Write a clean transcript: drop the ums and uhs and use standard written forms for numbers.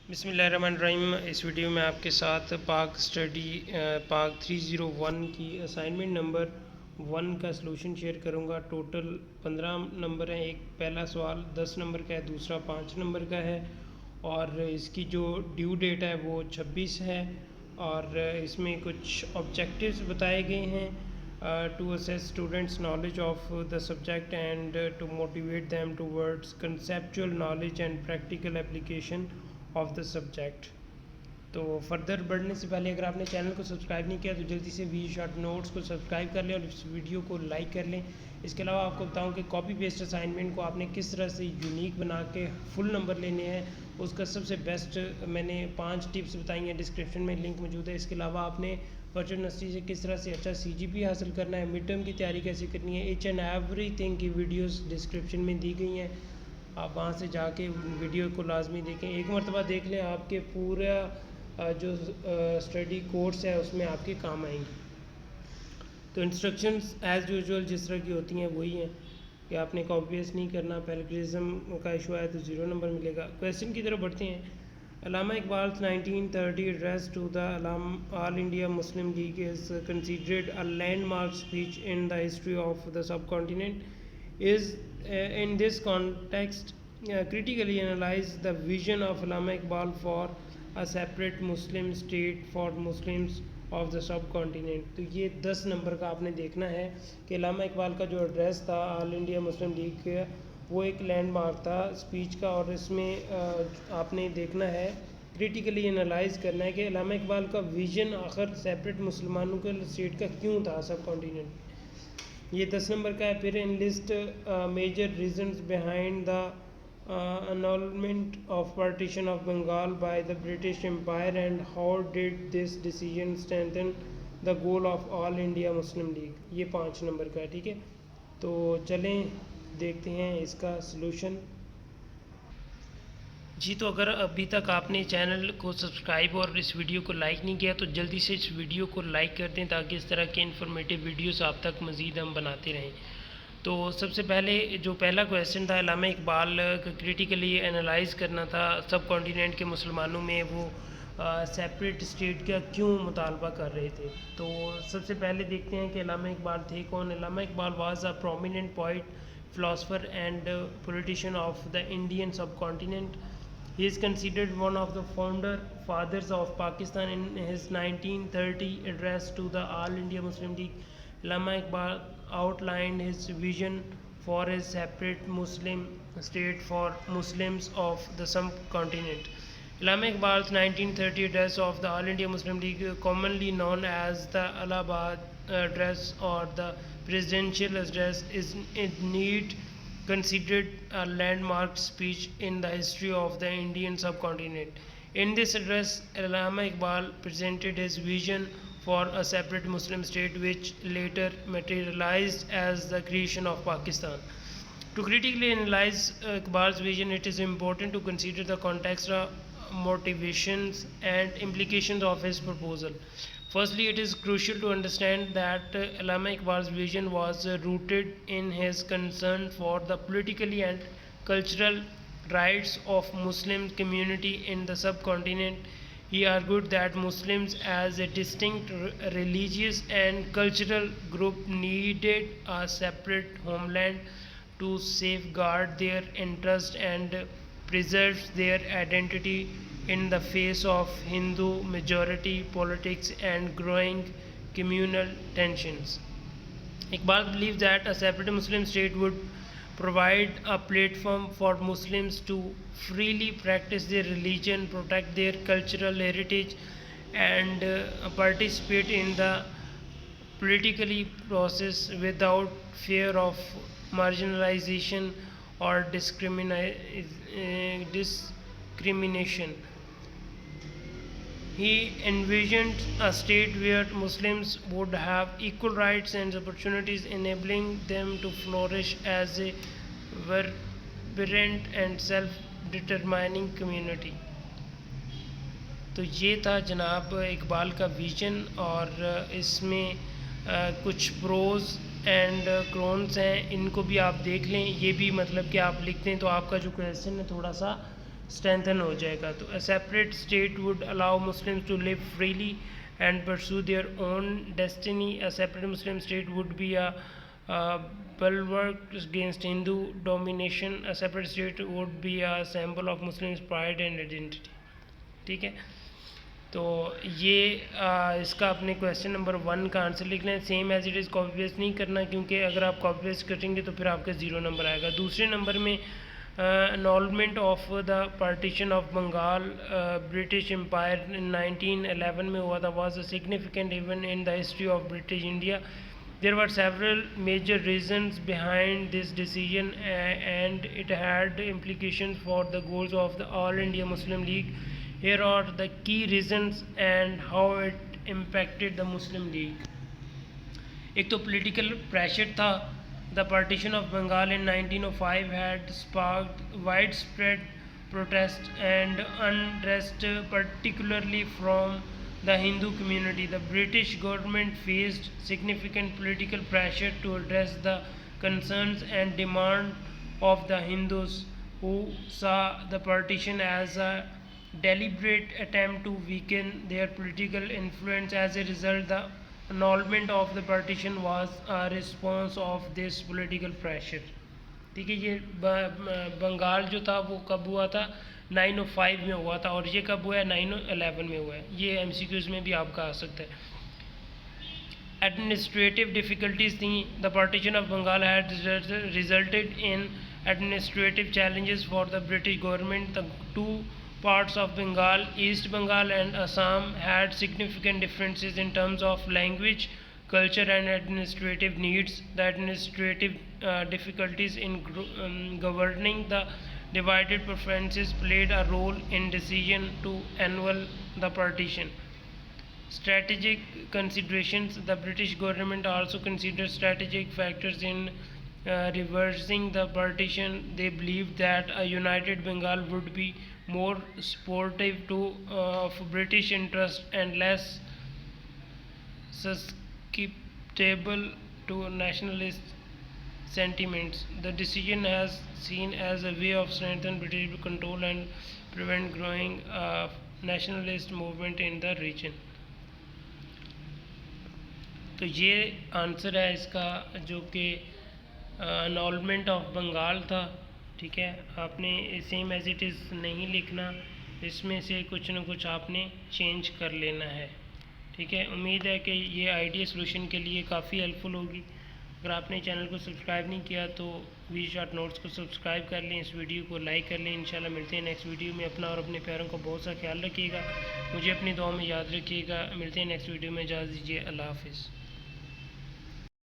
बिस्मिल्लाहिर्रहमानिर्रहीम। इस वीडियो में आपके साथ पाक 301 की असाइनमेंट नंबर 1 का सलूशन शेयर करूंगा। टोटल 15 नंबर हैं। एक पहला सवाल 10 नंबर का है, दूसरा 5 नंबर का है और इसकी जो ड्यू डेट है वो 26 है। और इसमें कुछ ऑब्जेक्टिव्स बताए गए हैं to assess students knowledge of the subject and to motivate them towards conceptual knowledge and practical application of the subject. तो फर्दर बढ़ने से पहले अगर आपने चैनल को सब्सक्राइब नहीं किया तो जल्दी से वी शॉर्ट नोट्स को सब्सक्राइब कर लें और इस वीडियो को लाइक कर लें। इसके अलावा आपको बताऊं कि कॉपी पेस्ट असाइनमेंट को आपने किस तरह से यूनिक बना के फुल नंबर लेने हैं, उसका सबसे बेस्ट मैंने 5 टिप्स बताई हैं, डिस्क्रिप्शन में लिंक मौजूद है। इसके अलावा आपने वर्चुअल यूनिवर्सिटी से किस तरह से अच्छा CGP हासिल करना है, मिड टर्म की तैयारी कैसे करनी है, ईच एंड एवरी थिंग की वीडियोज़ डिस्क्रिप्शन में दी गई हैं। आप वहाँ से जाके वीडियो को लाजमी देखें, एक मरतबा देख लें, आपके पूरा जो स्टडी कोर्स है उसमें आपके काम आएंगी। तो इंस्ट्रक्शंस एज़ यूजुअल जिस तरह की होती हैं वही हैं कि आपने कॉपी पेस्ट नहीं करना। पैराग्राफिज्म का इशू आया तो 0 नंबर मिलेगा। क्वेश्चन की तरफ बढ़ते हैं। Allama Iqbal 1930 address to the All India Muslim League is considered a landmark speech in the history of the subcontinent. Is in this context critically analyze the vision of Allama Iqbal for a separate Muslim state for Muslims of the subcontinent। तो ये 10 number का आपने देखना है कि अल्लामा इकबाल का जो address था ऑल इंडिया मुस्लिम लीग का वो एक लैंडमार्क था स्पीच का, और इसमें आपने देखना है क्रिटिकली एनालाइज करना है कि अल्लामा इकबाल का विज़न आखिर सेपरेट मुसलमानों के स्टेट का क्यों था सब कॉन्टिनेंट। ये 10 नंबर का है। फिर enlist major reasons behind the annulment of partition of Bengal by the British Empire and how did this decision strengthen the goal of all India Muslim League। ये 5 number का है, ठीक है। तो चलें देखते हैं इसका सलूशन। जी, तो अगर अभी तक आपने चैनल को सब्सक्राइब और इस वीडियो को लाइक नहीं किया तो जल्दी से इस वीडियो को लाइक कर दें ताकि इस तरह के इन्फॉर्मेटिव वीडियोस आप तक मज़ीद हम बनाते रहें। तो सबसे पहले जो पहला क्वेश्चन था, अल्लामा इकबाल का क्रिटिकली एनालाइज करना था सब कॉन्टिनेंट के मुसलमानों में वो सेपरेट स्टेट का क्यों मुतालबा कर रहे थे। तो सबसे पहले देखते हैं कि अल्लामा इकबाल थे कौन। Allama Iqbal was a prominent poet, philosopher and politician of the Indian subcontinent. He is considered one of the fathers of Pakistan. In his 1930 address to the All India Muslim League, Allama Iqbal outlined his vision for a separate Muslim state for Muslims of the subcontinent. Allama Iqbal's 1930 address of the All India Muslim League, commonly known as the Allahabad address or the presidential address, is indeed considered a landmark speech in the history of the Indian subcontinent. In this address, Allama Iqbal presented his vision for a separate Muslim state which later materialized as the creation of Pakistan. To critically analyze Iqbal's vision, it is important to consider the context, motivations and implications of his proposal. Firstly, it is crucial to understand that Allama Iqbal's vision was rooted in his concern for the political and cultural rights of Muslim community in the subcontinent. He argued that Muslims as a distinct religious and cultural group needed a separate homeland to safeguard their interests and preserve their identity in the face of Hindu majority politics and growing communal tensions. Iqbal believed that a separate Muslim state would provide a platform for Muslims to freely practice their religion, protect their cultural heritage, and participate in the political process without fear of marginalization or discrimination. He envisioned a state where Muslims would have equal rights and opportunities, enabling them to flourish as a vibrant and self-determining community. तो ये था जनाब इकबाल का vision, और इसमें कुछ pros and Krones हैं, इनको भी आप देख लें। ये भी मतलब कि आप लिखते हैं तो आपका जो क्वेश्चन है थोड़ा सा strengthen ہو جائے گا. تو a separate state would allow Muslims to live freely and pursue their own destiny. A separate Muslim state would be a bulwark against Hindu domination. A separate state would be a symbol of Muslims' pride and identity. ٹھیک ہے. تو یہ اس کا اپنے question number 1 کا answer لکھ لیں. Same as it is copy paste نہیں کرنا، کیونکہ اگر آپ کاپی پیسٹ کریں گے تو پھر آپ کا 0 نمبر آئے گا. دوسرے نمبر میں annulment of the partition of Bengal British Empire 1911 میں ہوا تھا. Was a significant event in the history of British India. There were several major reasons behind this decision and it had implications for the goals of the All India Muslim League. Here are the key reasons and how it impacted the Muslim League. ایک تو political pressure تھا. The partition of Bengal in 1905 had sparked widespread protest and unrest, particularly from the Hindu community. The British government faced significant political pressure to address the concerns and demand of the Hindus, who saw the partition as a deliberate attempt to weaken their political influence. As a result, the annulment of the partition was a response of this political pressure. ٹھیک ہے. یہ بنگال جو تھا وہ کب ہوا تھا؟ 905 میں ہوا تھا. اور یہ کب ہوا ہے؟ 911 میں ہوا ہے. یہ ایم سی کیوز میں بھی آپ کا آ سکتا ہے. ایڈمنسٹریٹو ڈیفیکلٹیز تھیں. The partition of Bengal had resulted in administrative challenges for the British government. The two parts of Bengal, East Bengal and Assam, had significant differences in terms of language, culture and administrative needs. The administrative difficulties in governing the divided provinces played a role in decision to annul the partition. Strategic considerations. The British government also considered strategic factors in reversing the partition. They believed that a united Bengal would be more supportive of British interests and less susceptible to nationalist sentiments. The decision has seen as a way of strengthening British control and prevent growing nationalist movement in the region. تو یہ answer ہے اس کا جو کہ انالمنٹ of Bengal تھا. ٹھیک ہے. آپ نے سیم ایز اٹ از نہیں لکھنا، اس میں سے کچھ نہ کچھ آپ نے چینج کر لینا ہے. ٹھیک ہے. امید ہے کہ یہ آئیڈیا سولوشن کے لیے کافی ہیلپ فل ہوگی. اگر آپ نے چینل کو سبسکرائب نہیں کیا تو وی شارٹ نوٹس کو سبسکرائب کر لیں، اس ویڈیو کو لائک کر لیں. انشاءاللہ ملتے ہیں نیکسٹ ویڈیو میں. اپنا اور اپنے پیاروں کو بہت سا خیال رکھیے گا. مجھے اپنی دعاؤں میں یاد رکھیے گا. ملتے ہیں نیکسٹ ویڈیو میں. اجازت دیجیے. اللہ حافظ.